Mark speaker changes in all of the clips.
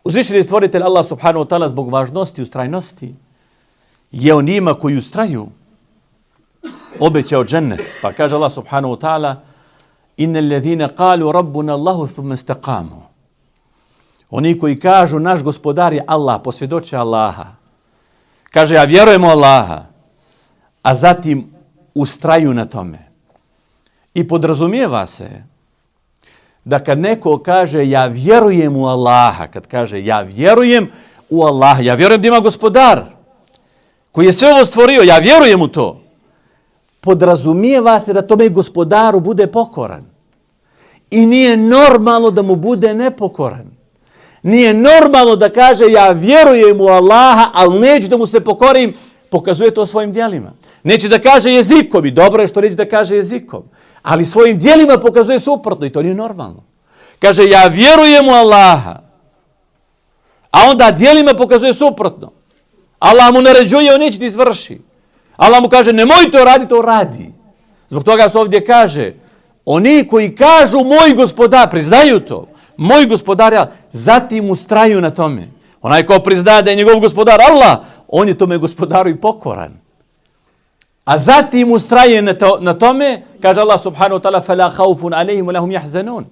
Speaker 1: Uzvišeni stvoritelj Allah subhanahu wa ta'ala zbog važnosti i ustrajnosti je onima koji ustraju obećao džennet. Pa kaže Allah subhanahu wa ta'ala inna alladhina qalu rabbuna Allahu thumma istaqamu. Oni koji kažu naš gospodar je Allah, posvjedoče Allaha. Kaže ja vjerujem u Allaha, a zatim ustraju na tome. I podrazumijeva se da kad neko kaže ja vjerujem u Allaha, kad kaže ja vjerujem u Allaha, ja vjerujem da ima gospodar koji je sve ovo stvorio, ja vjerujem u to, podrazumijeva se da tome gospodaru bude pokoran. I nije normalno da mu bude nepokoran. Nije normalno da kaže ja vjerujem u Allaha, ali neću da mu se pokorim, pokazuje to svojim djelima. Neće da kaže jezikom i dobro je što neće da kaže jezikom, ali svojim djelima pokazuje suprotno i to nije normalno. Kaže ja vjerujem u Allaha, a onda djelima pokazuje suprotno. Allah mu naređuje, on neće da izvrši. Allah mu kaže nemoj to raditi, to radi. Zbog toga se ovdje kaže oni koji kažu moj gospodar, priznaju to, moj gospodar je Allah, zatim ustraju na tome. Onaj ko priznaje da je njegov gospodar Allah, on je tome gospodaru i pokoran. A zatim ustraje na tome, kaže Allah subhanahu wa ta'ala فَلَا خَوْفٌ عَلَيْهِمْ وَلَهُمْ يَحْزَنُونَ.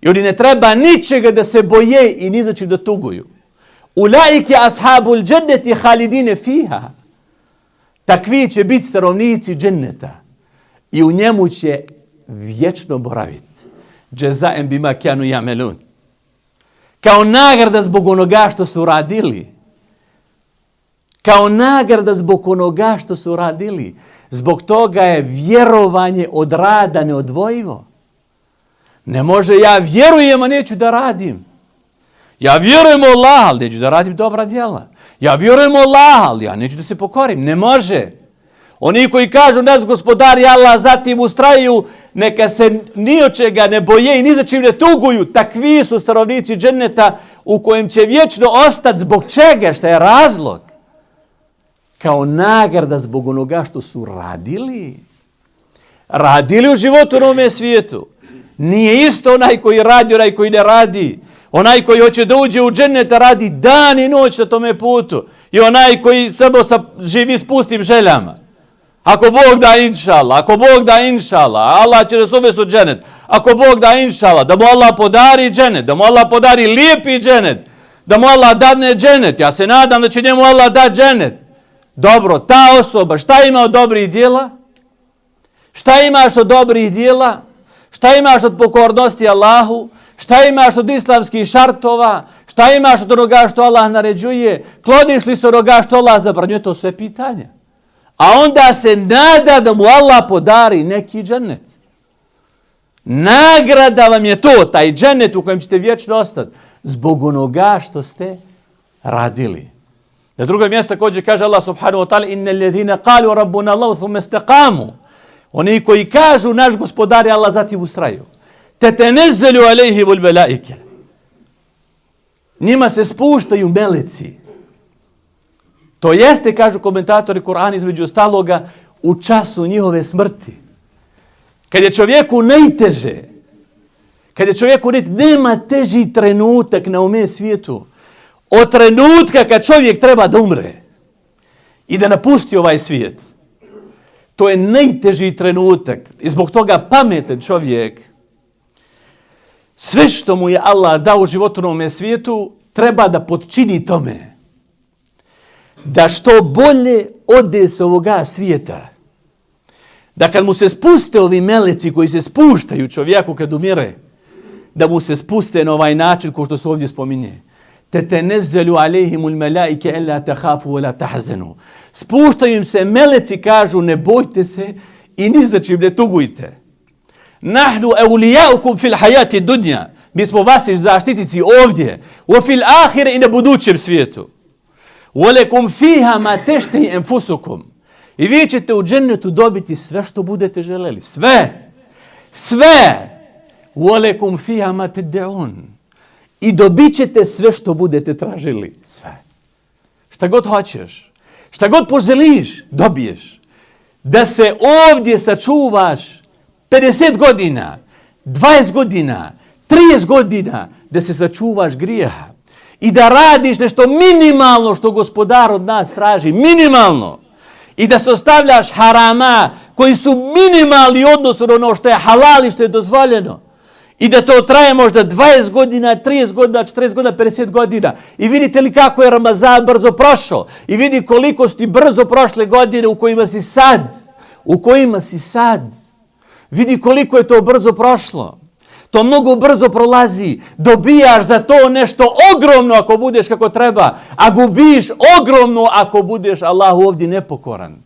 Speaker 1: I oni ne treba ničega da se boje i ni za čim da tuguju. Ulaike ashabul dženneti halidine fiha. Takvi će biti stanovnici dženneta i u njemu će vječno boraviti. Džezaem bima kanu ya'malun. Kao nagrada zbog onoga što su radili. Kao nagrada zbog onoga što su radili. Zbog toga je vjerovanje od rada neodvojivo. Ne može ja vjerujem, a neću da radim. Ja vjerujem u Allah, ali neću da radim dobra djela. Ja vjerujem u Allah, ali ja neću da se pokorim. Ne može. Oni koji kažu nas gospodar je Allah, zatim ustraju, neka se ni od čega ne boje i ni za čim ne tuguju. Takvi su stanovnici dženneta u kojem će vječno ostati. Zbog čega? Šta je razlog? Kao nagrada zbog onoga što su radili. Radili u životu na ovome svijetu. Nije isto onaj koji radi, onaj koji ne radi. Onaj koji hoće da uđe u dženneta radi dan i noć na tome putu. I onaj koji samo živi s pustim željama. Ako Bog da inšala, ako Bog da inšala, Allah će nas uvesti u džennet. Ako Bog da inšala, da mu Allah podari džennet, da mu Allah podari lijepi džennet, da mu Allah dadne džennet. Ja se nadam da će njemu Allah dati džennet. Dobro, ta osoba, šta ima od dobrih djela? Šta imaš od dobrih djela? Šta imaš od pokornosti Allahu? Šta imaš od islamskih šartova? Šta imaš od onoga što Allah naređuje? Kloniš li se onoga što Allah zabranjuje? To sve pitanja. A onda se nada da mu Allah podari neki džennet. Nagrada vam je to, taj džennet u kojem ćete vječno ostati. Zbog onoga što ste radili. Na drugom mjestu također kaže Allah subhanahu wa ta'ala inna alladhina qalu rabbuna Allah thumma istaqamu. Oni koji kažu naš gospodar je Allah, zatim ustraju. Tetenezzalu alejhimul melaike. Njima se spuštaju meleci. To jeste, kažu komentatori Kur'ana između ostaloga, u času njihove smrti. Kad je čovjeku najteže, kad je čovjeku nema teži trenutak na ovome svijetu, od trenutka kad čovjek treba da umre i da napusti ovaj svijet. To je najteži trenutak i zbog toga pametan čovjek sve što mu je Allah dao u životu na ovome svijetu treba da potčini tome da što bolje ode s ovoga svijeta. Da kad mu se spuste ovi meleci koji se spuštaju čovjeku kad umire, da mu se spuste na ovaj način ko što se ovdje spominje. Tetenezzalu alejhimul melaike alla takhafu wa la tahzanu. Spuštaju im se meleci, kažu ne bojte se i ni za čim ne tugujte. Nahnu awliyaukum fil hayati dunya. Mi smo vaši zaštitnici ovdje, wa fil ahire i na budućem svijetu. Walakum fiha ma tashtahi anfusukum. I vi ćete u džennetu dobiti sve što budete želeli. Sve. Sve. Walakum fiha ma tad'un. I dobit ćete sve što budete tražili. Sve. Šta god hoćeš. Šta god poželiš, dobiješ. Da se ovdje sačuvaš 50 godina, 20 godina, 30 godina, da se sačuvaš grijeha i da radiš nešto minimalno što gospodar od nas traži, minimalno, i da se ostavljaš harama koji su minimalni u odnosu na ono što je halal i što je dozvoljeno, i da to traje možda 20 godina, 30 godina, 40 godina, 50 godina. I vidite li kako je Ramazan brzo prošao. I vidi koliko su ti brzo prošle godine u kojima si sad. U kojima si sad. Vidi koliko je to brzo prošlo. To mnogo brzo prolazi. Dobijaš za to nešto ogromno ako budeš kako treba. A gubiš ogromno ako budeš Allahu ovdje nepokoran.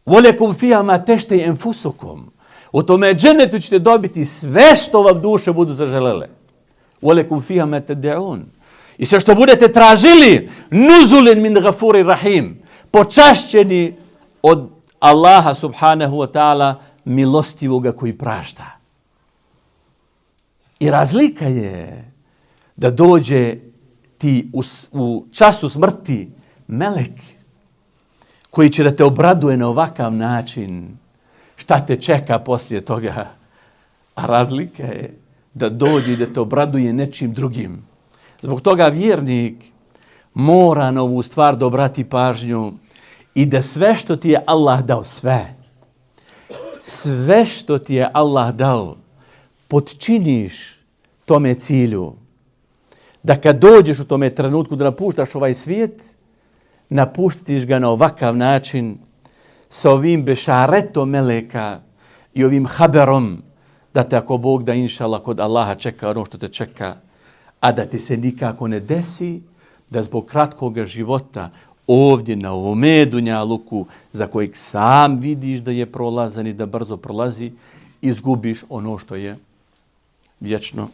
Speaker 1: Volekum fija ma tešte enfusukum. U tome džennetu ćete dobiti sve što vam duše budu zaželele. Volekum fija ma tad'un. I sve što budete tražili, nuzulen min gafuri rahim. Počašćeni od Allaha subhanahu wa ta'ala, milostivoga koji prašta. I razlika je da dođe ti u času smrti melek koji će da te obraduje na ovakav način. Šta te čeka poslije toga? A razlika je da dođe i da te obraduje nečim drugim. Zbog toga vjernik mora na ovu stvar da obrati pažnju i da sve što ti je Allah dao, sve što ti je Allah dao, potčiniš tome cilju. Da kad dođeš u tome trenutku da napuštaš ovaj svijet, napuštiš ga na ovakav način, sa ovim bešaretom meleka i ovim haberom, da te ako Bog da inšala kod Allaha čeka ono što te čeka, a da ti se nikako ne desi da zbog kratkog života ovdje na ovome dunjaluku, za kojeg sam vidiš da je prolazan i da brzo prolazi, izgubiš ono što je vječno.